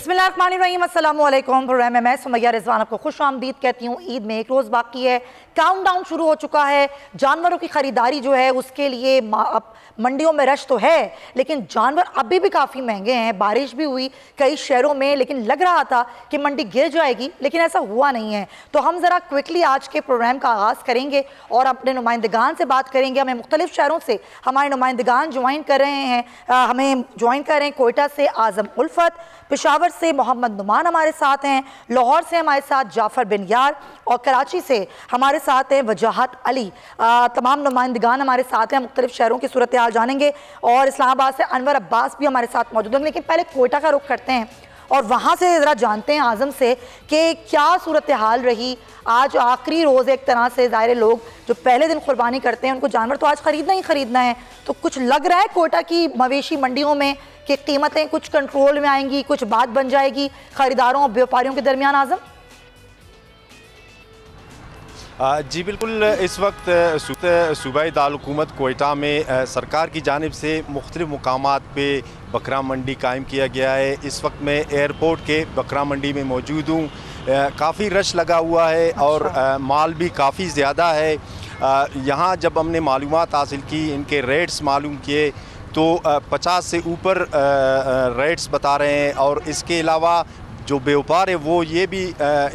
बिस्मिल्लाहिर्रहमानिर्रहीम, अस्सलाम वालेकुम। प्रोग्राम में सुमैया रिजवान आपको खुश आमदीद कहती हूँ। ईद में एक रोज़ बाकी है, काउंटडाउन शुरू हो चुका है। जानवरों की ख़रीदारी जो है उसके लिए अब मंडियों में रश तो है, लेकिन जानवर अभी भी काफ़ी महंगे हैं। बारिश भी हुई कई शहरों में, लेकिन लग रहा था कि मंडी गिर जाएगी, लेकिन ऐसा हुआ नहीं है। तो हम ज़रा क्विकली आज के प्रोग्राम का आगाज़ करेंगे और अपने नुमाइंदगान से बात करेंगे। हमें मुख्तलिफ शहरों से हमारे नुमाइंदगान ज्वाइन कर रहे हैं। हमें ज्वाइन कर रहे हैं कोयटा से आज़म उल्फत, पेशावर से मोहम्मद नुमान हमारे साथ हैं, लाहौर से हमारे साथ जाफ़र बिन यार और कराची से हमारे साथ हैं वजाहत अली। तमाम नुमाइंदगान हमारे साथ हैं, मुख्तलिफ शहरों की सूरत हाल जानेंगे और इस्लामाबाद से अनवर अब्बास भी हमारे साथ मौजूद हैं। लेकिन पहले कोयटा का रुख करते हैं और वहाँ से ज़रा जानते हैं आज़म से कि क्या सूरत हाल रही। आज आखिरी रोज़ एक तरह से ज़ाहिर लोग जो पहले दिन कुर्बानी करते हैं उनको जानवर तो आज ख़रीदना ही ख़रीदना है। तो कुछ लग रहा है कोयटा की मवेशी मंडियों में कि कीमतें कुछ कंट्रोल में आएंगी, कुछ बात बन जाएगी ख़रीदारों और व्यापारियों के दरमियान। आज़म जी बिल्कुल, इस वक्त सूबाई दारुल-हुकूमत कोयटा में सरकार की जानिब से मुख्तलिफ मुकामात पे बकरा मंडी कायम किया गया है। इस वक्त मैं एयरपोर्ट के बकरा मंडी में मौजूद हूँ। काफ़ी रश लगा हुआ है और माल भी काफ़ी ज़्यादा है। यहाँ जब हमने मालूमात हासिल की, इनके रेट्स मालूम किए तो 50 से ऊपर रेट्स बता रहे हैं। और इसके अलावा जो व्यापार है वो ये भी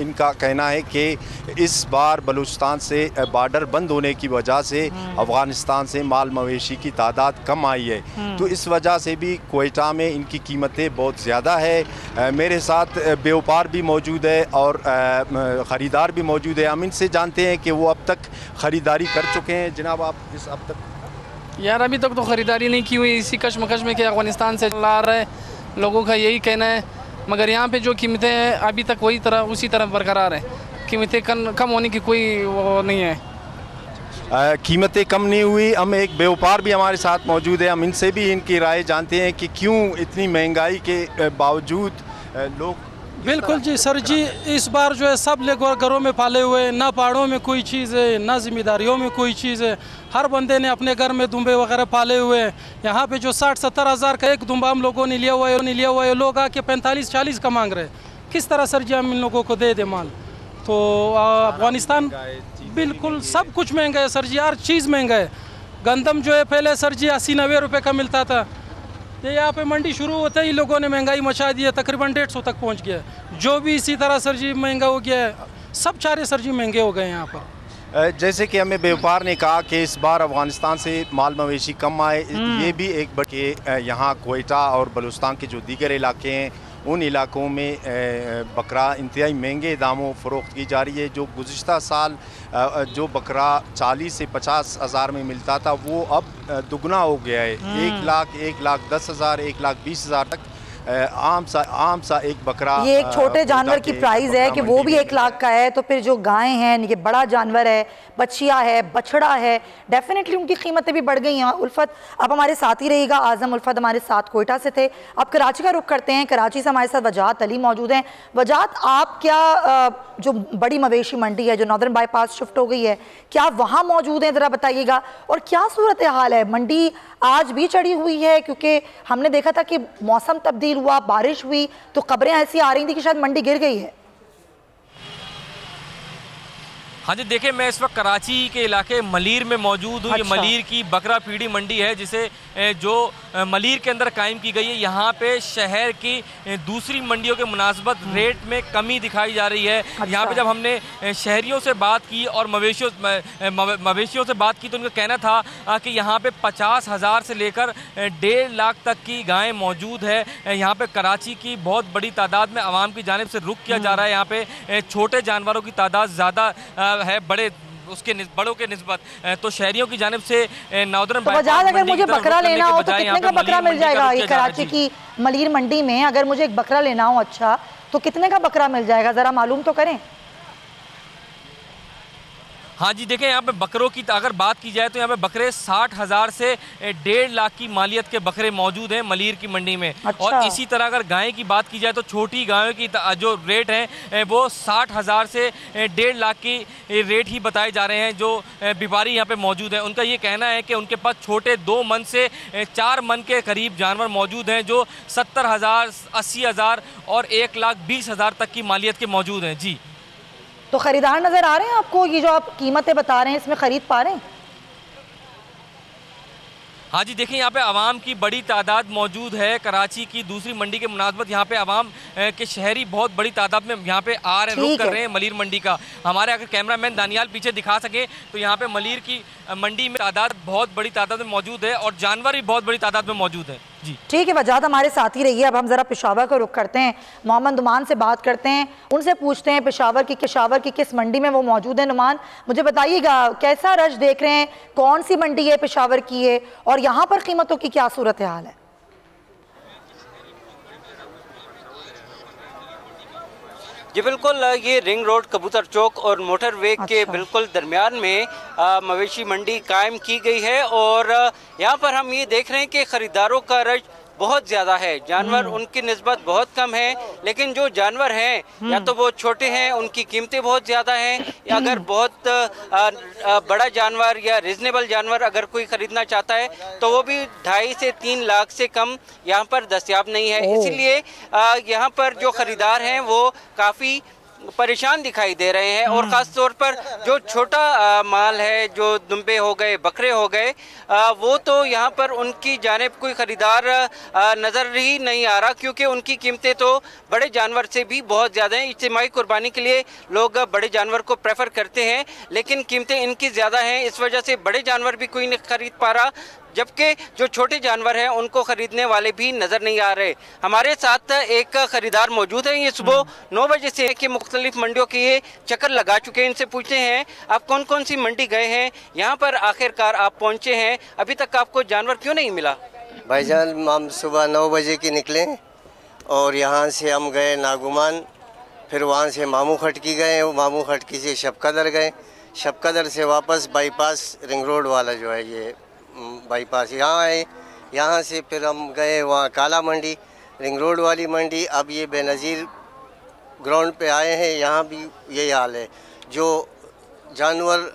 इनका कहना है कि इस बार बलूचिस्तान से बॉर्डर बंद होने की वजह से अफ़गानिस्तान से माल मवेशी की तादाद कम आई है, तो इस वजह से भी कोयटा में इनकी कीमतें बहुत ज़्यादा है। मेरे साथ व्यापार भी मौजूद है और ख़रीदार भी मौजूद है। हम इनसे जानते हैं कि वो अब तक ख़रीदारी कर चुके हैं। जनाब, आप इस अब तक? यार अभी तक तो ख़रीदारी नहीं की हुई, इसी कशमकश में कि अफ़गानिस्तान से ला रहे लोगों का यही कहना है। मगर यहाँ पे जो कीमतें हैं अभी तक उसी तरह बरकरार है। कीमतें कम होने की कोई वो नहीं है। कीमतें कम नहीं हुई। हम एक व्यापार भी हमारे साथ मौजूद है, हम इनसे भी इनकी राय जानते हैं कि क्यों इतनी महंगाई के बावजूद लोग। बिल्कुल जी सर जी, इस बार जो है सब लोग घरों में पाले हुए, ना पहाड़ों में कोई चीज़ है ना जिम्मेदारियों में कोई चीज़ है। हर बंदे ने अपने घर में दुम्बे वगैरह पाले हुए हैं। यहाँ पे जो 60-70 हज़ार का एक दुम्बा हम लोगों ने लिया हुआ है, लोग आके 45-40 का मांग रहे हैं। किस तरह सर जी हम इन लोगों को दे माल? तो अफ़गानिस्तान बिल्कुल सब कुछ महंगा है सर जी, हर चीज़ महंगा है। गंदम जो है पहले सर जी 80-90 रुपये का मिलता था, ये यहाँ पे मंडी शुरू होते ही लोगों ने महंगाई मचा दी है, तकरीबन 150 तक पहुँच गया है। जो भी इसी तरह सर जी महंगा हो गया है, सब चारे सर जी महंगे हो गए यहाँ पर। जैसे कि हमें व्यापार ने कहा कि इस बार अफ़गानिस्तान से माल मवेशी कम आए, ये भी एक बड़े यहाँ कोयटा और बलूचिस्तान के जो दीगर इलाके हैं उन इलाकों में बकरा इंतहाई महंगे दामों फ़रोख्त की जा रही है। जो गुज़िश्ता साल जो बकरा 40 से 50 हज़ार में मिलता था वो अब दुगना हो गया है। 1 लाख, 1,10,000, 1,20,000 तक आम सा एक बकरा। ये एक छोटे जानवर की प्राइस है कि वो भी 1 लाख का है। तो फिर जो गाय हैं, ये बड़ा जानवर है, बच्चिया है, बछड़ा है, डेफिनेटली उनकी कीमतें भी बढ़ गई हैं। उल्फत अब हमारे साथ ही रहेगा। आज़म उल्फत हमारे साथ कोयटा से थे। अब कराची का रुख करते हैं। कराची से हमारे साथ वजाहत अली मौजूद हैं। वजाहत, आप क्या जो बड़ी मवेशी मंडी है जो नॉर्दर्न बाईपास शिफ्ट हो गई है, क्या वहाँ मौजूद हैं? ज़रा बताइएगा। और क्या सूरत हाल है? मंडी आज भी चढ़ी हुई है? क्योंकि हमने देखा था कि मौसम तब्दील हुआ, बारिश हुई तो खबरें ऐसी आ रही थी कि शायद मंडी गिर गई है। हाँ जी, देखिए मैं इस वक्त कराची के इलाके मलीर में मौजूद हूँ। ये मलीर की बकरा पीढ़ी मंडी है जिसे जो मलीर के अंदर कायम की गई है। यहाँ पे शहर की दूसरी मंडियों के मुनासबत रेट में कमी दिखाई जा रही है। यहाँ पे जब हमने शहरियों से बात की और मवेशियों से बात की तो उनका कहना था कि यहाँ पे 50,000 से लेकर 1.5 लाख तक की गायें मौजूद है। यहाँ पे कराची की बहुत बड़ी तादाद में आवाम की जानिब से रुख किया जा रहा है। यहाँ पे छोटे जानवरों की तादाद ज़्यादा है बड़ों के निस्बत। तो शहरियों की जानिब से नॉर्दर्न बाईपास अगर मुझे बकरा लेना हो तो कितने का बकरा मिल जाएगा? ये कराची की मलीर मंडी में अगर मुझे एक बकरा लेना हो अच्छा तो कितने का बकरा मिल जाएगा? जरा मालूम तो करें। हाँ जी, देखें यहाँ पे बकरों की अगर बात की जाए तो यहाँ पे बकरे 60,000 से 1.5 लाख की मालियत के बकरे मौजूद हैं मलीर की मंडी में। अच्छा। और इसी तरह अगर गाय की बात की जाए तो छोटी गायों की जो रेट है वो 60,000 से 1.5 लाख की रेट ही बताए जा रहे हैं। जो व्यापारी यहाँ पे मौजूद हैं उनका ये कहना है कि उनके पास छोटे 2 मन से 4 मन के करीब जानवर मौजूद हैं जो 70,000, 80,000 और 1,20,000 तक की मालियत के मौजूद हैं। जी, तो खरीदार नजर आ रहे हैं आपको? ये जो आप कीमतें बता रहे हैं इसमें खरीद पा रहे हैं? हाँ जी, देखिए यहाँ पे आवाम की बड़ी तादाद मौजूद है। कराची की दूसरी मंडी के मुनासबत यहाँ पे आवाम के शहरी बहुत बड़ी तादाद में यहाँ पे आ रहे हैं, रुख कर रहे हैं मलीर मंडी का। हमारे अगर कैमरामैन दानियाल पीछे दिखा सके तो यहाँ पे मलीर की मंडी में तादाद बहुत बड़ी तादाद में मौजूद है और जानवर भी बहुत बड़ी तादाद में मौजूद है। जी ठीक है, वजाहत हमारे साथ ही रहिए। अब हम ज़रा पेशावर का रुख करते हैं, मोहम्मद नुमान से बात करते हैं, उनसे पूछते हैं पेशावर की किस मंडी में वो मौजूद है। नुमान, मुझे बताइएगा कैसा रश देख रहे हैं, कौन सी मंडी है पेशावर की है और यहाँ पर कीमतों की क्या सूरत हाल है? जी बिल्कुल, ये रिंग रोड, कबूतर चौक और मोटरवे के बिल्कुल दरमियान में मवेशी मंडी कायम की गई है और यहाँ पर हम ये देख रहे हैं कि ख़रीदारों का रश बहुत ज़्यादा है। जानवर उनकी निस्बत बहुत कम है, लेकिन जो जानवर हैं या तो वो छोटे हैं, उनकी कीमतें बहुत ज़्यादा हैं, या अगर बहुत बड़ा जानवर या रिजनेबल जानवर अगर कोई ख़रीदना चाहता है तो वो भी 2.5 से 3 लाख से कम यहाँ पर दस्तयाब नहीं है। इसीलिए यहाँ पर जो ख़रीदार हैं वो काफ़ी परेशान दिखाई दे रहे हैं और ख़ास तौर पर जो छोटा माल है, जो दुम्बे हो गए, बकरे हो गए, वो तो यहाँ पर उनकी जानिब कोई ख़रीदार नज़र ही नहीं आ रहा, क्योंकि उनकी कीमतें तो बड़े जानवर से भी बहुत ज़्यादा हैं। इज्तिमाई कुर्बानी के लिए लोग बड़े जानवर को प्रेफर करते हैं, लेकिन कीमतें इनकी ज़्यादा हैं, इस वजह से बड़े जानवर भी कोई नहीं ख़रीद पा रहा, जबकि जो छोटे जानवर हैं उनको ख़रीदने वाले भी नज़र नहीं आ रहे। हमारे साथ एक ख़रीदार मौजूद है, ये सुबह 9 बजे से कि मुख्तलिफ मंडियों के ये चक्कर लगा चुके हैं। इनसे पूछते हैं आप कौन कौन सी मंडी गए हैं, यहाँ पर आखिरकार आप पहुँचे हैं, अभी तक आपको जानवर क्यों नहीं मिला? भाईजान, हम सुबह 9 बजे के निकले और यहाँ से हम गए नागुमान, फिर वहाँ से मामू खटकी गए, मामू खटकी से शबकदर गए, शबकदर से वापस बाईपास रिंग रोड वाला जो है ये बाईपास यहाँ आए, यहाँ से फिर हम गए वहाँ काला मंडी, रिंग रोड वाली मंडी। अब ये बेनज़ीर ग्राउंड पे आए हैं, यहाँ भी यही हाल है। जो जानवर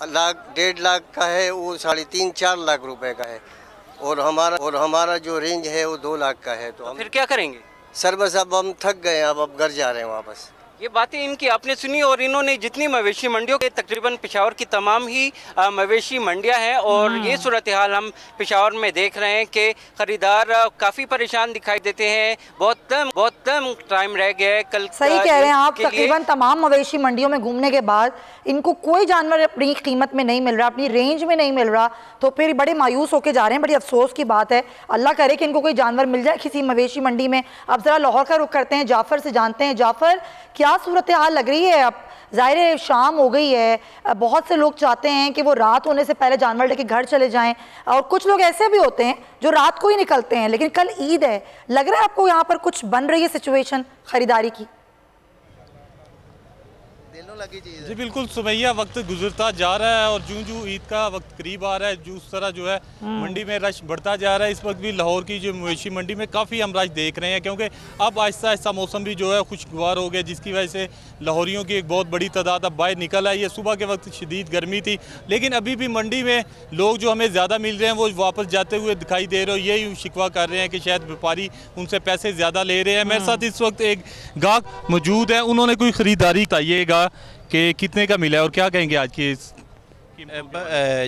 1.5 लाख का है वो 3.5-4 लाख रुपए का है और हमारा जो रेंज है वो 2 लाख का है। तो हम फिर क्या करेंगे? सर बस अब हम थक गए, अब घर जा रहे हैं वापस। ये बातें इनकी आपने सुनी और इन्होंने जितनी मवेशी मंडियों के तकरीबन पेशावर की तमाम ही मवेशी मंडियां हैं और ये सूरत हाल हम पेशावर में देख रहे हैं कि ख़रीदार काफ़ी परेशान दिखाई देते हैं। बहुत कम टाइम रह गया है कल। सही कह रहे हैं आप, तकरीबन तमाम मवेशी मंडियों में घूमने के बाद इनको कोई जानवर अपनी कीमत में नहीं मिल रहा, अपनी रेंज में नहीं मिल रहा, तो फिर बड़े मायूस होकर जा रहे हैं। बड़ी अफसोस की बात है। अल्लाह करे कि इनको कोई जानवर मिल जाए किसी मवेशी मंडी में। अब ज़रा लाहौर का रुख करते हैं, जाफ़र से जानते हैं। जाफ़र, क्या सूरत हाल लग रही है? अब ज़ाहिर है शाम हो गई है, बहुत से लोग चाहते हैं कि वो रात होने से पहले जानवर लेके घर चले जाएं और कुछ लोग ऐसे भी होते हैं जो रात को ही निकलते हैं, लेकिन कल ईद है। लग रहा है आपको यहाँ पर कुछ बन रही है सिचुएशन खरीदारी की? जी बिल्कुल सुमैया, वक्त गुजरता जा रहा है और जूं ईद का वक्त करीब आ रहा है, जिस तरह जो है मंडी में रश बढ़ता जा रहा है। इस वक्त भी लाहौर की जो मवेशी मंडी में काफ़ी हम रश देख रहे हैं, क्योंकि अब आहिस्ता आहिस्ता मौसम भी जो है खुशगवार हो गया, जिसकी वजह से लाहौरियों की एक बहुत बड़ी तादाद अब बाहर निकल आई है। सुबह के वक्त शदीद गर्मी थी, लेकिन अभी भी मंडी में लोग जो हमें ज़्यादा मिल रहे हैं वो वापस जाते हुए दिखाई दे रहे हो। यही शिकवा कर रहे हैं कि शायद व्यापारी उनसे पैसे ज़्यादा ले रहे हैं। मेरे साथ इस वक्त एक गाहक मौजूद है, उन्होंने कोई ख़रीदारी बताइएगा कि कितने का मिला है और क्या कहेंगे आज की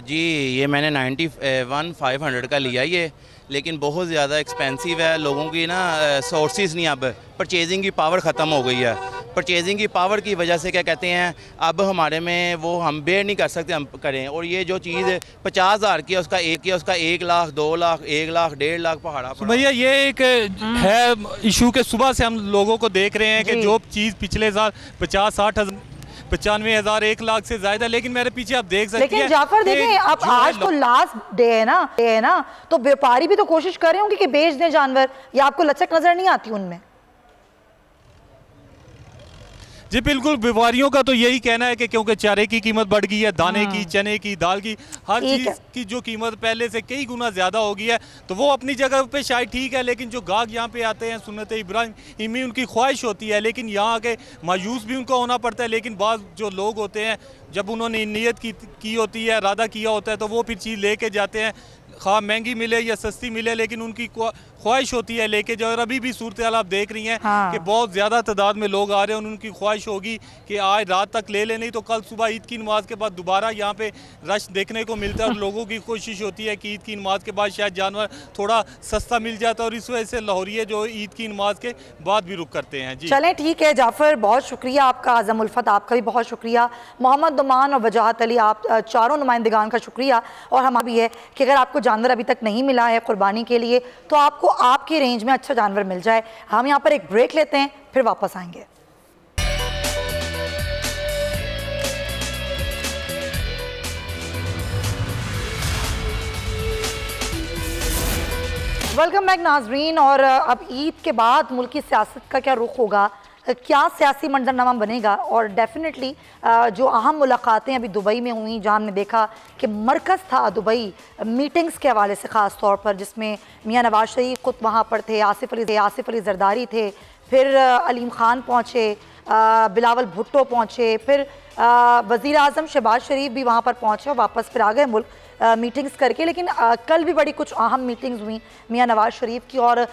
जी? ये मैंने 91,500 का लिया ये, लेकिन बहुत ज़्यादा एक्सपेंसिव है। लोगों की ना सोर्सेज नहीं, अब परचेजिंग की पावर ख़त्म हो गई है। परचेजिंग की पावर की वजह से क्या कहते हैं, अब हमारे में वो हम बेयर नहीं कर सकते, हम करें। और ये जो चीज़ 50,000 की है, उसका 1 लाख 2 लाख 1 लाख 1.5 लाख पहाड़ा। भैया ये एक है इशू के सुबह से हम लोगों को देख रहे हैं कि जो चीज़ पिछले साल 50-60 हज़ार 95,000 1 लाख से ज्यादा, लेकिन मेरे पीछे आप देख सकते हैं। लेकिन जाफर देखें, अब आज तो लास्ट डे है ना, तो व्यापारी भी तो कोशिश कर रहे होंगे कि बेच दें जानवर, या आपको लचक नजर नहीं आती उनमें? जी बिल्कुल, व्यापारियों का तो यही कहना है कि क्योंकि चारे की कीमत बढ़ गई है, दाने की, चने की, दाल की, हर चीज़ की जो कीमत पहले से कई गुना ज़्यादा हो गई है, तो वो अपनी जगह पे शायद ठीक है, लेकिन जो गाहक यहाँ पे आते हैं, सुन्नत इब्राहिमी उनकी ख्वाहिश होती है, लेकिन यहाँ के मायूस भी उनको होना पड़ता है। लेकिन बाद जो लोग होते हैं, जब उन्होंने नीयत की होती है, इरादा किया होता है, तो वो फिर चीज़ लेके जाते हैं, खा महंगी मिले या सस्ती मिले, लेकिन उनकी ख्वाहिश होती है लेके जाओ। और अभी भी सूरत हाल आप देख रही हैं कि बहुत ज़्यादा तादाद में लोग आ रहे हैं, उनकी ख्वाहिश होगी कि आज रात तक ले ले, नहीं तो कल सुबह ईद की नमाज के बाद दोबारा यहाँ पे रश देखने को मिलता है। और लोगों की कोशिश होती है कि ईद की नमाज के बाद शायद जानवर थोड़ा सस्ता मिल जाता है, और इस वजह से लाहौरिये जो ईद की नमाज के बाद भी रुक करते हैं। जी चलें, ठीक है जाफ़र, बहुत शुक्रिया आपका। आज़म उल्फत, आपका भी बहुत शुक्रिया। मोहम्मद दुमान और वजाहत अली, आप चारों नुमाइंदगान का शुक्रिया। और हम भी है कि अगर आपको जानवर अभी तक नहीं मिला है कुर्बानी के लिए, तो आपको आपकी रेंज में अच्छा जानवर मिल जाए। हम यहाँ पर एक ब्रेक लेते हैं, फिर वापस आएंगे। वेलकम बैक नाजरीन। और अब ईद के बाद मुल्क की सियासत का क्या रुख होगा, क्या सियासी मंजरनामा बनेगा, और डेफिनेटली जो अहम मुलाकातें अभी दुबई में हुई, जहाँ हमने देखा कि मरकज़ था दुबई मीटिंग्स के हवाले से ख़ास तौर पर, जिसमें मियाँ नवाज शरीफ खुद वहाँ पर थे, आसिफ अली जरदारी थे, फिर अलीम ख़ान पहुँचे, बिलावल भुट्टो पहुँचे, फिर वज़ीर आज़म शहबाज शरीफ भी वहाँ पर पहुँचे और वापस फिर आ गए मुल्क मीटिंग्स करके। लेकिन कल भी बड़ी कुछ अहम मीटिंग्स हुई मियाँ नवाज शरीफ की, और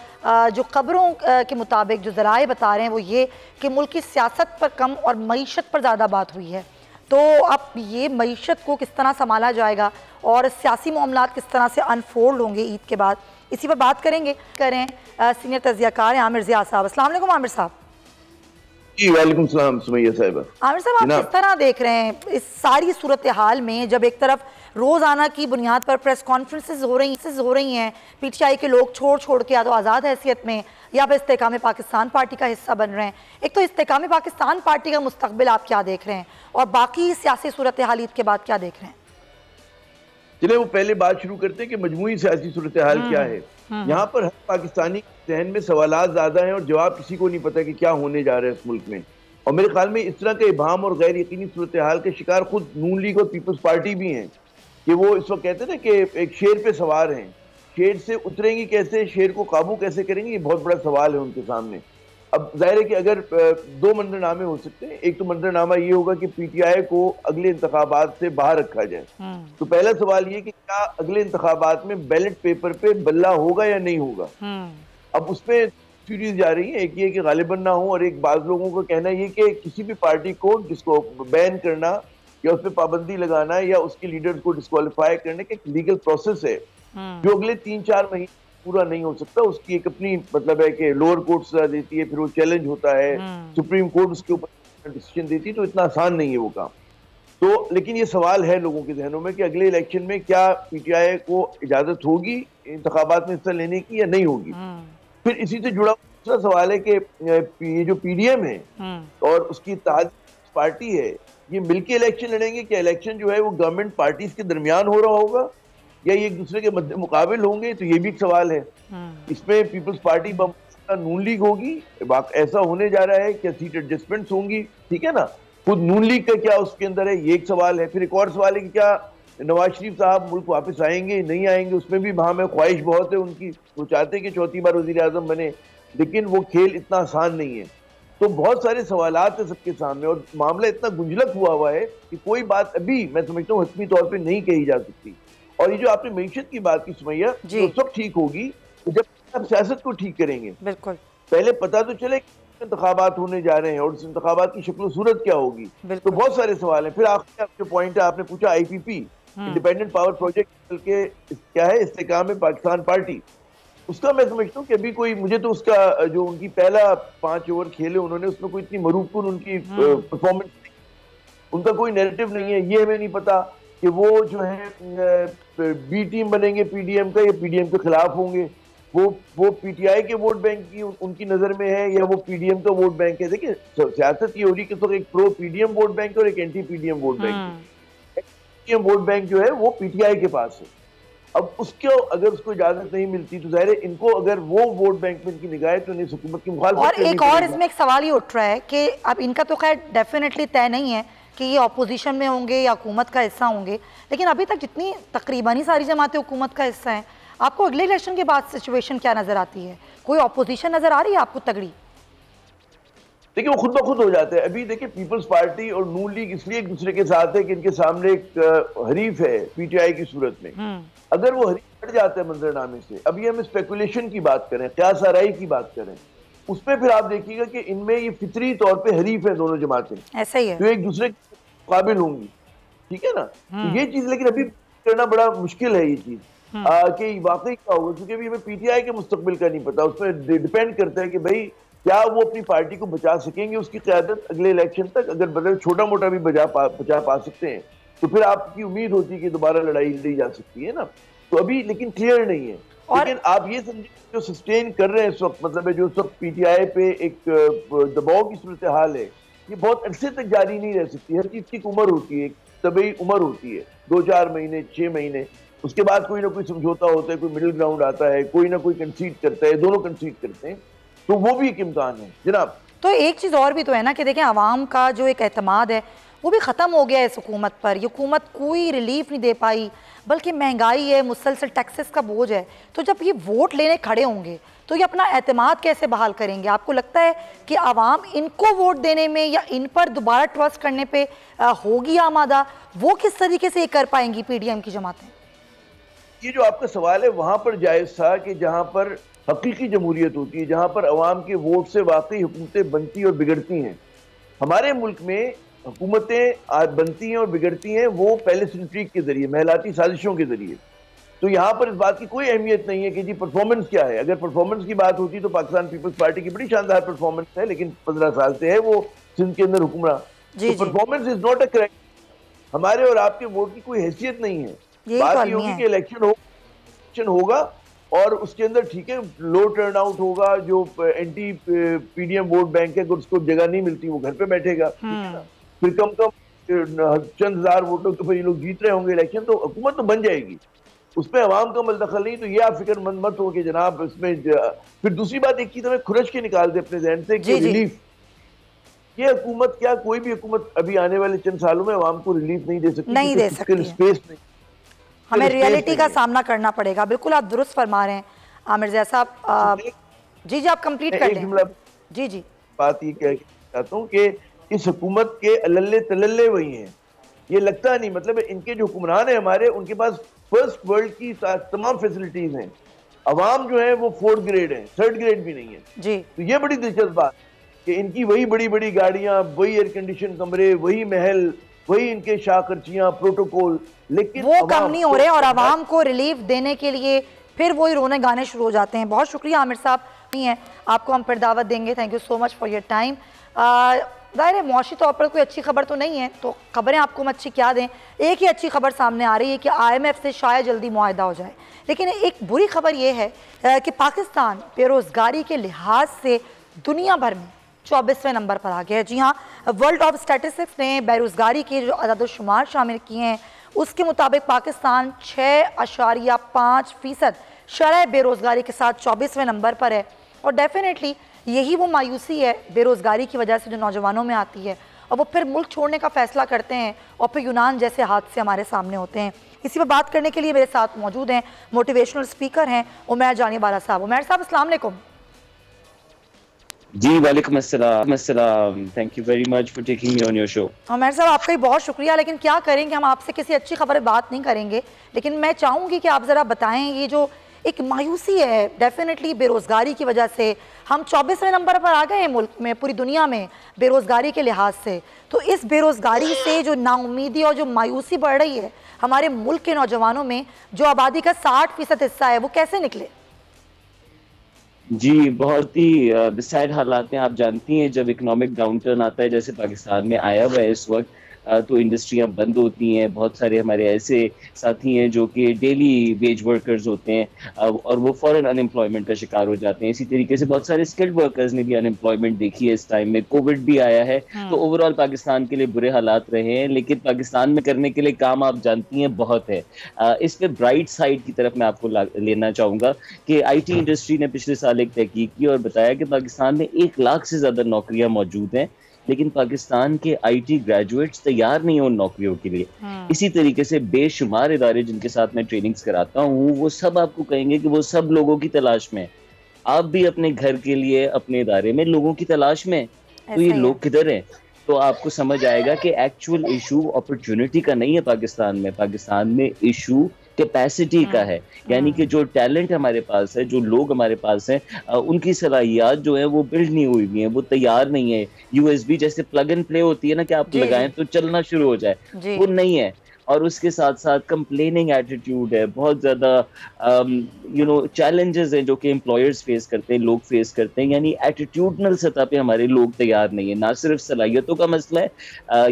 जो खबरों के मुताबिक जो ज़राए बता रहे हैं वो ये कि मुल्क की सियासत पर कम और मईशत पर ज़्यादा बात हुई है। तो अब ये मईशत को किस तरह संभाला जाएगा और सियासी मामलात किस तरह से अनफोल्ड होंगे ईद के बाद, इसी पर बात करें सीनियर तज़कियाकार हैं आमिर ज़िया साहब। अस्सलाम वालेकुम आमिर साहब। जी वालेकुम सलाम सुमैया साहिबा। आमिर साहब, आप किस तरह देख रहे हैं इस सारी सूरत हाल में, जब एक तरफ रोज़ाना की बुनियाद पर प्रेस कॉन्फ्रेंसेस हो रही हैं, पीटीआई के लोग छोड़ के या तो आज़ाद हैसियत में या फिर इस्तेकाम पाकिस्तान पार्टी का हिस्सा बन रहे हैं। एक तो इस्तेकाम पाकिस्तान पार्टी का मुस्तकबिल आप क्या देख रहे हैं, और बाकी सियासी सूरत हाल ईद के बाद क्या देख रहे हैं? चलिए वो पहले बात शुरू करते हैं कि मजमूई सियासी सूरत हाल क्या है। यहाँ पर हर पाकिस्तानी जहन में सवालात ज्यादा हैं और जवाब किसी को नहीं पता कि क्या होने जा रहा है इस मुल्क में। और मेरे ख्याल में इस तरह के इबाम और गैर यकीनी सूरत हाल के शिकार खुद नून लीग और पीपल्स पार्टी भी हैं, कि वो इस वक्त कहते हैं ना कि एक शेर पे सवार हैं, शेर से उतरेंगी कैसे, शेर को काबू कैसे करेंगे, ये बहुत बड़ा सवाल है उनके सामने। अब जाहिर है कि अगर दो मंजरनामे हो सकते हैं, एक तो मंजरनामा ये होगा कि पीटीआई को अगले इंतखाबात से बाहर रखा जाए। तो पहला सवाल ये कि क्या अगले इंतखाबात में बैलेट पेपर पे बल्ला होगा या नहीं होगा। अब उसमें थ्योरीज जा रही है, एक ये कि गालिबन ना हो, और एक बाज लोगों का कहना ये कि किसी भी पार्टी को जिसको बैन करना या उस पर पाबंदी लगाना या उसके लीडर्स को डिस्क्वालीफाई करने का एक लीगल प्रोसेस है जो अगले 3-4 महीने पूरा नहीं हो सकता। उसकी एक अपनी मतलब है कि लोअर कोर्ट सजा देती है, फिर वो चैलेंज होता है, सुप्रीम कोर्ट उसके ऊपर डिसीजन देती है, तो इतना आसान नहीं है वो काम। तो लेकिन ये सवाल है लोगों के जहनों में कि अगले इलेक्शन में क्या पीटीआई को इजाजत होगी इंतखाबात में हिस्सा लेने की या नहीं होगी। फिर इसी से जुड़ा दूसरा सवाल है कि ये जो पीडीएम है और उसकी इत्तेहादी पार्टी है, ये मिलके इलेक्शन लड़ेंगे, क्या इलेक्शन जो है वो गवर्नमेंट पार्टीज के दरमियान हो रहा होगा या ये एक दूसरे के मध्य मुकाबिल होंगे, तो ये भी एक सवाल है। इसमें पीपल्स पार्टी नून लीग होगी, ऐसा होने जा रहा है, क्या सीट एडजस्टमेंट्स होंगी, ठीक है ना, खुद नून लीग का क्या उसके अंदर है, ये एक सवाल है। फिर एक और सवाल है कि क्या नवाज शरीफ साहब मुल्क वापस आएंगे नहीं आएंगे, उसमें भी वहां में ख्वाहिश बहुत है उनकी, वो चाहते हैं कि चौथी बार वजीर आजम बने, लेकिन वो खेल इतना आसान नहीं है। तो बहुत सारे सवालात है सबके सामने और मामला इतना गुंजलक हुआ है कि कोई बात अभी मैं समझता हूँ हतमी तौर पे नहीं कही जा सकती। और ये जो आपने मईशत की बात की सुमैया, तो उस वक्त ठीक होगी तो जब आप सियासत को ठीक करेंगे। बिल्कुल, पहले पता तो चले इंतखाबात होने जा रहे हैं और उस इंतखाबात की शक्ल सूरत क्या होगी। तो बहुत सारे सवाल हैं। फिर आखिर जो पॉइंट है आपने पूछा IPP इंडिपेंडेंट पावर प्रोजेक्ट के क्या है, इस्तेकाम में पाकिस्तान पार्टी, उसका मैं समझता हूँ कि अभी कोई, मुझे तो उसका जो उनकी पहला 5 ओवर खेले उन्होंने, उसमें कोई इतनी मरूफकुन उनकी परफॉर्मेंस, उनका कोई नैरेटिव नहीं है। ये हमें नहीं पता कि वो जो है बी टीम बनेंगे पीडीएम का या पीडीएम के खिलाफ होंगे, वो पीटीआई के वोट बैंक की उनकी नजर में है या वो पीडीएम का वोट बैंक है। देखिए सियासत ये हो रही है कि एक प्रो पीडीएम वोट बैंक और एक anti PDM vote bank. PDM vote bank जो है वो पीटीआई के पास है अब उसको अगर उसको इजाजत नहीं मिलती तो जाहिर है इनको अगर वो वोट बैंक में इनकी निगाह है तो इन्हें हुकूमत की मुखालफत और एक और इसमें एक सवाल ही उठ रहा है कि अब इनका तो खैर डेफिनेटली तय नहीं है कि ये अपोजिशन में होंगे या हुकूमत का हिस्सा होंगे, लेकिन अभी तक जितनी तकरीबन ही सारी जमातें हुकूमत का हिस्सा हैं, आपको अगले इलेक्शन के बाद सिचुएशन क्या नज़र आती है? कोई अपोजिशन नज़र आ रही है आपको तगड़ी? देखिए वो खुद ब खुद हो जाते हैं। अभी देखिए पीपल्स पार्टी और नून लीग इसलिए एक दूसरे के साथ है कि इनके सामने एक हरीफ है पीटीआई की सूरत में। अगर वो हरीफ हट जाता है मंजरनामे से, अभी हम स्पेकुलेशन की बात करें, क़यास आराई की बात करें, उसमें फिर आप देखिएगा कि इनमें ये फितरी तौर पे हरीफ है दोनों जमातें, ऐसा ही है, जो एक दूसरे के काबिल होंगी, ठीक है ना। तो ये चीज लेकिन अभी करना बड़ा मुश्किल है ये चीज कि वाकई क्या होगा, क्योंकि अभी हमें पीटीआई के मुस्तकबिल का नहीं पता। उसमें डिपेंड करता है कि भाई क्या वो अपनी पार्टी को बचा सकेंगे, उसकी क़यादत अगले इलेक्शन तक अगर बदल छोटा मोटा भी बचा पा सकते हैं तो फिर आपकी उम्मीद होती है कि दोबारा लड़ाई लड़ी जा सकती है ना। तो अभी लेकिन क्लियर नहीं है। लेकिन आप ये समझिए जो सस्टेन कर रहे हैं इस वक्त, मतलब है जो इस वक्त पीटीआई पे एक दबाव की सूरत हाल है, ये बहुत अरसे तक जारी नहीं रह सकती। हर चीज की एक उम्र होती है, एक तबई उम्र होती है, 2-4 महीने 6 महीने, उसके बाद कोई ना कोई समझौता होता है, कोई मिडिल ग्राउंड आता है, कोई ना कोई कंसीड करता है, दोनों कंसीड करते हैं, तो वो भी एक इम्कान है जनाब। तो एक चीज़ और भी तो है ना कि देखें अवाम का जो एक एतमाद है वो भी ख़त्म हो गया है इस हुकूमत पर। ये हुकूमत कोई रिलीफ नहीं दे पाई, बल्कि महंगाई है, मुसलसल टैक्सेस का बोझ है। तो जब ये वोट लेने खड़े होंगे तो ये अपना एतमाद कैसे बहाल करेंगे? आपको लगता है कि आवाम इनको वोट देने में या इन पर दोबारा ट्रस्ट करने पे होगी आमादा? वो किस तरीके से ये कर पाएंगी पीडीएम की जमातें? ये जो आपका सवाल है वहां पर जायज़ था कि जहां पर हकीकी जमहूरियत होती है, जहां पर अवाम के वोट से वाकई हुकूमतें बनती और बिगड़ती हैं। हमारे मुल्क में हुकूमतें बनती हैं और बिगड़ती हैं वो पैलेस इंट्रीग के जरिए, महलाती साजिशों के जरिए। तो यहाँ पर इस बात की कोई अहमियत नहीं है कि जी परफॉर्मेंस क्या है। अगर परफॉर्मेंस की बात होती तो पाकिस्तान पीपल्स पार्टी की बड़ी शानदार परफॉर्मेंस है, लेकिन 15 साल से है वो सिंध के अंदर हुक्मरान। तो performance is not a criteria. हमारे और आपके वोट की कोई हैसियत नहीं है। बात ये होगी कि इलेक्शन होगा और उसके अंदर ठीक है लो टर्न आउट होगा, जो एंटी पीडीएम वोट बैंक है, अगर उसको जगह नहीं मिलती वो घर पे बैठेगा, फिर कम चंद हजार वोटों के ऊपर ये लोग जीत रहे होंगे इलेक्शन, तो हुकूमत तो बन जाएगी, उसमें अवाम का मलदखल नहीं। तो ये आप फिक्रमंद मत हो कि जनाब इसमें फिर दूसरी बात एक चीज हमें खुरश के निकाल दे अपने जहन से कि रिलीफ, ये हुकूमत क्या कोई भी हुकूमत अभी आने वाले चंद सालों में अवाम को रिलीफ नहीं दे सकती, नहीं दे सकती, स्पेस नहीं, हमें रियलिटी का सामना करना पड़ेगा। बिल्कुल आप दुरुस्त फरमा रहे हैं आमिर ज़ैद साहब। जी आप कंप्लीट कर लें। जी बात ये कह चाहता हूँ कि इस हुकूमत के अल्ले तल्ले वही हैं, ये लगता नहीं, मतलब इनके जो हुक्मरान है हमारे, उनके पास फर्स्ट वर्ल्ड की तमाम फैसिलिटीज हैं। अवाम जो है वो 4th ग्रेड है, 3rd ग्रेड भी नहीं है जी। तो ये बड़ी दिलचस्प बात कि इनकी वही बड़ी बड़ी गाड़ियां, वही एयर कंडीशन कमरे, वही महल, वही इनके शाखर्चियां, प्रोटोकॉल, लेकिन वो कम नहीं हो रहे और आवाम को रिलीफ देने के लिए फिर वही रोने गाने शुरू हो जाते हैं। बहुत शुक्रिया आमिर साहब, नहीं है आपको हम फिर दावत देंगे। Thank you so much for your time. ज़ाहिर है मुआशी तौर पर कोई अच्छी खबर तो नहीं है, तो खबरें आपको हम अच्छी क्या दें। एक ही अच्छी खबर सामने आ रही है कि IMF से शायद जल्दी मुआहदा हो जाए, लेकिन एक बुरी खबर ये है कि पाकिस्तान बेरोज़गारी के लिहाज से दुनिया भर में 24वें नंबर पर आ गया है। जी हाँ, वर्ल्ड ऑफ स्टैटिस्टिक्स ने बेरोज़गारी के जो अदाद-ओ-शुमार शामिल किए हैं उसके मुताबिक पाकिस्तान 6.5% शरह बेरोज़गारी के साथ 24वें नंबर पर है। और डेफिनेटली यही वो मायूसी है बेरोज़गारी की वजह से जो नौजवानों में आती है और वो फिर मुल्क छोड़ने का फ़ैसला करते हैं और फिर यूनान जैसे हादसे हमारे सामने होते हैं। इसी पर बात करने के लिए मेरे साथ मौजूद हैं मोटिवेशनल स्पीकर हैं उमैर जानीवाला साहब। उमैर साहब अस्सलाम वालेकुम। जी वालेकुम अस्सलाम, thank you very much for taking me on your show. Umair साहब आपका भी बहुत शुक्रिया, लेकिन क्या करेंगे, हम आपसे किसी अच्छी खबर बात नहीं करेंगे, लेकिन मैं चाहूँगी कि आप ज़रा बताएं ये जो एक मायूसी है डेफिनेटली बेरोज़गारी की वजह से, हम 24वें नंबर पर आ गए हैं मुल्क में, पूरी दुनिया में बेरोज़गारी के लिहाज से। तो इस बेरोज़गारी से जो नाउमीदी और जो मायूसी बढ़ रही है हमारे मुल्क के नौजवानों में, जो आबादी का 60% हिस्सा है, वो कैसे निकले? जी बहुत ही सैड हालात हैं। आप जानती हैं जब इकोनॉमिक डाउनटर्न आता है जैसे पाकिस्तान में आया हुआ है इस वक्त, तो इंडस्ट्रियां बंद होती हैं। बहुत सारे हमारे ऐसे साथी हैं जो कि डेली वेज वर्कर्स होते हैं और वो फॉरेन अनएम्प्लॉयमेंट का शिकार हो जाते हैं। इसी तरीके से बहुत सारे स्किल्ड वर्कर्स ने भी अनएम्प्लॉयमेंट देखी है इस टाइम में। कोविड भी आया है, तो ओवरऑल पाकिस्तान के लिए बुरे हालात रहे हैं, लेकिन पाकिस्तान में करने के लिए काम आप जानती हैं बहुत है। इस पे ब्राइट साइड की तरफ मैं आपको लेना चाहूँगा कि IT इंडस्ट्री ने पिछले साल एक तहकीक की और बताया कि पाकिस्तान में 1 लाख से ज़्यादा नौकरियां मौजूद हैं, लेकिन पाकिस्तान के IT ग्रेजुएट्स तैयार नहीं हैं उन नौकरियों के लिए। इसी तरीके से बेशुमार इदारे जिनके साथ मैं ट्रेनिंग्स कराता हूँ, वो सब आपको कहेंगे कि वो सब लोगों की तलाश में। आप भी अपने घर के लिए अपने इदारे में लोगों की तलाश में, तो ये लोग किधर हैं? तो आपको समझ आएगा कि एक्चुअल इशू अपॉर्चुनिटी का नहीं है पाकिस्तान में इशू कैपेसिटी का है। यानी कि जो टैलेंट हमारे पास है, जो लोग हमारे पास हैं, उनकी सलाहियत जो है वो बिल्ड नहीं हुई है, वो तैयार नहीं है। USB जैसे प्लग एंड प्ले होती है ना कि आप लगाएं तो चलना शुरू हो जाए, वो नहीं है। और उसके साथ साथ कंप्लेनिंग एटीट्यूड है, बहुत ज़्यादा चैलेंजेस हैं जो कि एम्प्लॉयर्स फेस करते हैं, लोग फेस करते हैं। यानी एटीट्यूडनल सतह पे हमारे लोग तैयार नहीं है। ना सिर्फ सलाहियतों का मसला है,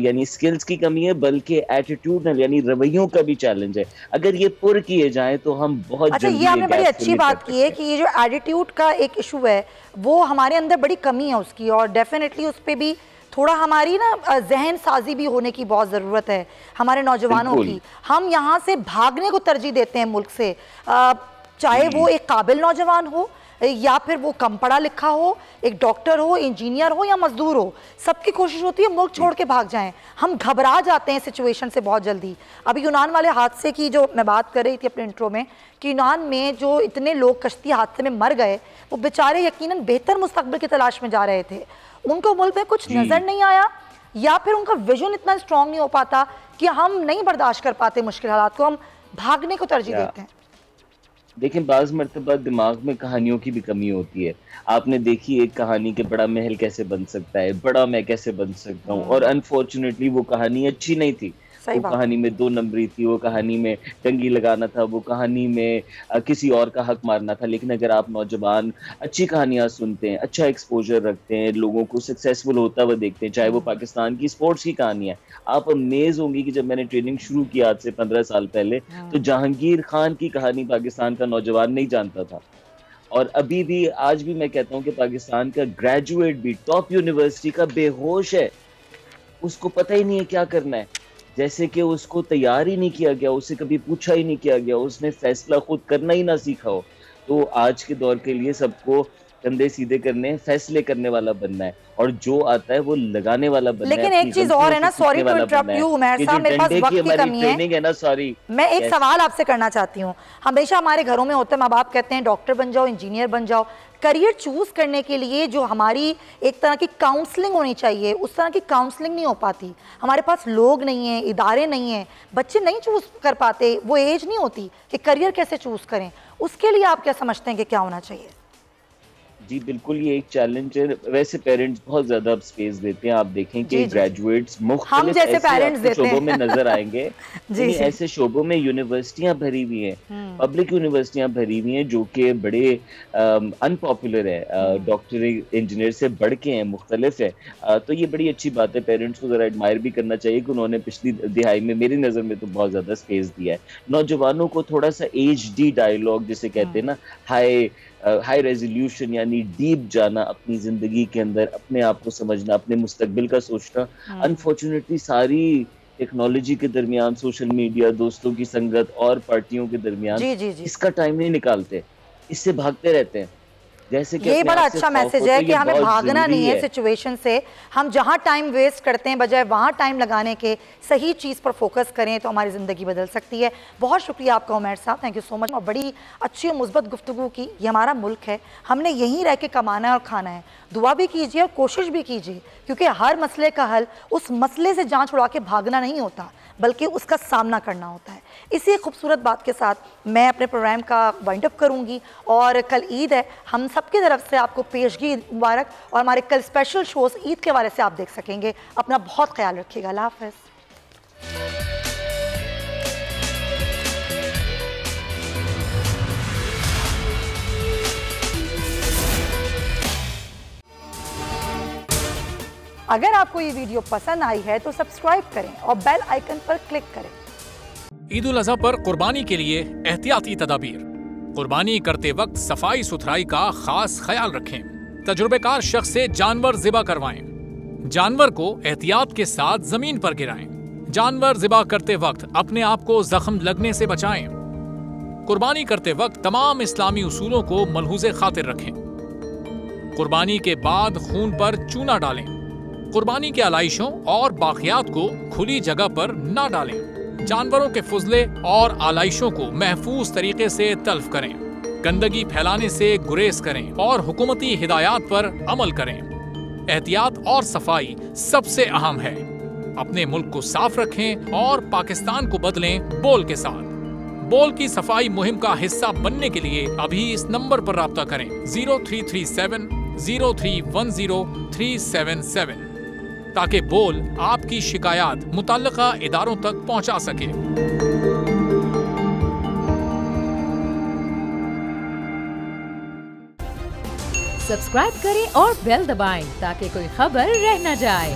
यानी स्किल्स की कमी है, बल्कि एटीट्यूडनल यानी रवैयों का भी चैलेंज है। अगर ये पुर किए जाएँ तो हम बहुत जल्दी। ये आपने बड़ी अच्छी बात की है कि ये जो एटीट्यूड का एक इशू है वो हमारे अंदर बड़ी कमी है उसकी, और डेफिनेटली उस पर भी थोड़ा हमारी ना जहन साजी भी होने की बहुत ज़रूरत है हमारे नौजवानों की। हम यहाँ से भागने को तरजीह देते हैं मुल्क से, चाहे वो एक काबिल नौजवान हो या फिर वो कम पढ़ा लिखा हो, एक डॉक्टर हो, इंजीनियर हो या मजदूर हो, सबकी कोशिश होती है मुल्क छोड़ के भाग जाएं। हम घबरा जाते हैं सिचुएशन से बहुत जल्दी। अभी यूनान वाले हादसे की जो मैं बात कर रही थी अपने इंट्रो में कि यूनान में जो इतने लोग कश्ती हादसे में मर गए, वो बेचारे यकीनन बेहतर मुस्तकबिल की तलाश में जा रहे थे। उनको मुल्क में कुछ नजर नहीं आया या फिर उनका विजन इतना स्ट्रांग नहीं हो पाता कि हम नहीं बर्दाश्त कर पाते मुश्किल हालात को, हम भागने को तरजीह देते हैं। देखें, बाज़ मरतबा दिमाग में कहानियों की भी कमी होती है। आपने देखी एक कहानी के बड़ा महल कैसे बन सकता है, बड़ा मैं कैसे बन सकता हूँ, और अनफॉर्चुनेटली वो कहानी अच्छी नहीं थी। वो कहानी में 2 नंबरी थी, वो कहानी में टंगी लगाना था, वो कहानी में किसी और का हक मारना था। लेकिन अगर आप नौजवान अच्छी कहानियां सुनते हैं, अच्छा एक्सपोजर रखते हैं, लोगों को सक्सेसफुल होता हुआ देखते हैं, चाहे वो पाकिस्तान की स्पोर्ट्स की कहानी है, आप अमेज होंगी कि जब मैंने ट्रेनिंग शुरू की आज से 15 साल पहले, तो जहांगीर खान की कहानी पाकिस्तान का नौजवान नहीं जानता था। और अभी भी आज भी मैं कहता हूँ कि पाकिस्तान का ग्रेजुएट भी टॉप यूनिवर्सिटी का बेहोश है, उसको पता ही नहीं है क्या करना है, जैसे कि उसको तैयार ही नहीं किया गया, उससे कभी पूछा ही नहीं किया गया, उसने फैसला खुद करना ही ना सीखा हो। तो आज के दौर के लिए सबको कंधे सीधे करने, फैसले करने वाला बनना है, और जो आता है वो लगाने वाला बनना है। लेकिन एक चीज और है ना, sorry to interrupt you Umair साहब, मेरे पास वक्त की कमी है ना, सॉरी मैं एक सवाल आपसे करना चाहती हूँ। हमेशा हमारे घरों में होता है, माँ बाप कहते हैं डॉक्टर बन जाओ, इंजीनियर बन जाओ। करियर चूज करने के लिए जो हमारी एक तरह की काउंसलिंग होनी चाहिए, उस तरह की काउंसलिंग नहीं हो पाती। हमारे पास लोग नहीं हैं, इदारे नहीं हैं, बच्चे नहीं चूज कर पाते, वो एज नहीं होती कि करियर कैसे चूज करें। उसके लिए आप क्या समझते हैं कि क्या होना चाहिए? जी बिल्कुल, ये एक चैलेंज है। वैसे पेरेंट्स बहुत ज्यादा अब स्पेस देते हैं। आप देखें कि ग्रेजुएट्स मुख्तलिफ ऐसे शोबों में नजर आएंगे ऐसे शोबों में यूनिवर्सिटियां भरी हुई हैं, पब्लिक यूनिवर्सिटियां भरी हुई हैं जो कि बड़े अनपॉपुलर है, डॉक्टर इंजीनियर से बढ़ के हैं, मुख्तलिफ है। तो ये बड़ी अच्छी बात है, पेरेंट्स को जरा एडमायर भी करना चाहिए कि उन्होंने पिछली दिहाई में मेरी नज़र में तो बहुत ज़्यादा स्पेस दिया है। नौजवानों को थोड़ा सा HD डायलॉग जिसे कहते हैं ना, हाई रेजोल्यूशन यानी डीप जाना अपनी जिंदगी के अंदर, अपने आप को समझना, अपने मुस्तकबिल का सोचना। अनफॉर्चुनेटली सारी टेक्नोलॉजी के दरमियान, सोशल मीडिया, दोस्तों की संगत और पार्टियों के दरमियान इसका टाइम नहीं निकालते, इससे भागते रहते हैं। जैसे कि ये बड़ा अच्छा मैसेज है कि हमें भागना नहीं है सिचुएशन से, हम जहाँ टाइम वेस्ट करते हैं बजाय वहाँ टाइम लगाने के सही चीज़ पर फोकस करें तो हमारी ज़िंदगी बदल सकती है। बहुत शुक्रिया आपका उमैर साहब, थैंक यू सो मच। और बड़ी अच्छी और मुस्बत गुफ्तगू की। ये हमारा मुल्क है, हमने यहीं रह के कमाना है और खाना है। दुआ भी कीजिए और कोशिश भी कीजिए, क्योंकि हर मसले का हल उस मसले से जान छुड़ा के भागना नहीं होता, बल्कि उसका सामना करना होता है। इसी खूबसूरत बात के साथ मैं अपने प्रोग्राम का वाइंड अप करूंगी। और कल ईद है, हम सबकी तरफ से आपको पेशगी मुबारक, और हमारे कल स्पेशल शोज़ ईद के हवाले से आप देख सकेंगे। अपना बहुत ख्याल रखिएगा। अल्लाह हाफ़िज़। अगर आपको ये वीडियो पसंद आई है तो सब्सक्राइब करें और बेल आइकन पर क्लिक करें। ईद उल अज़हा पर कुर्बानी के लिए एहतियाती तदाबीर। कुर्बानी करते वक्त सफाई सुथराई का खास ख्याल रखें। तजुर्बेकार शख्स से जानवर ज़िबा करवाएं। जानवर को एहतियात के साथ जमीन पर गिराएं। जानवर ज़िबा करते वक्त अपने आप को जख्म लगने से बचाएं। कुर्बानी करते वक्त तमाम इस्लामी उसूलों को मलहूज़े खातिर रखें। कुर्बानी के बाद खून पर चूना डालें। कुर्बानी के आलाइशों और बाकियात को खुली जगह पर ना डालें। जानवरों के फुजले और आलाइशों को महफूज तरीके से तल्फ करें। गंदगी फैलाने से गुरेज करें और हुकूमती हिदायत पर अमल करें। एहतियात और सफाई सबसे अहम है। अपने मुल्क को साफ रखें और पाकिस्तान को बदलें बोल के साथ। बोल की सफाई मुहिम का हिस्सा बनने के लिए अभी इस नंबर पर राब्ता करें 0337 0310 377 ताकि बोल आपकी शिकायत मुतल्लिका इदारों तक पहुंचा सके। सब्सक्राइब करें और बेल दबाएं ताकि कोई खबर रह न जाए।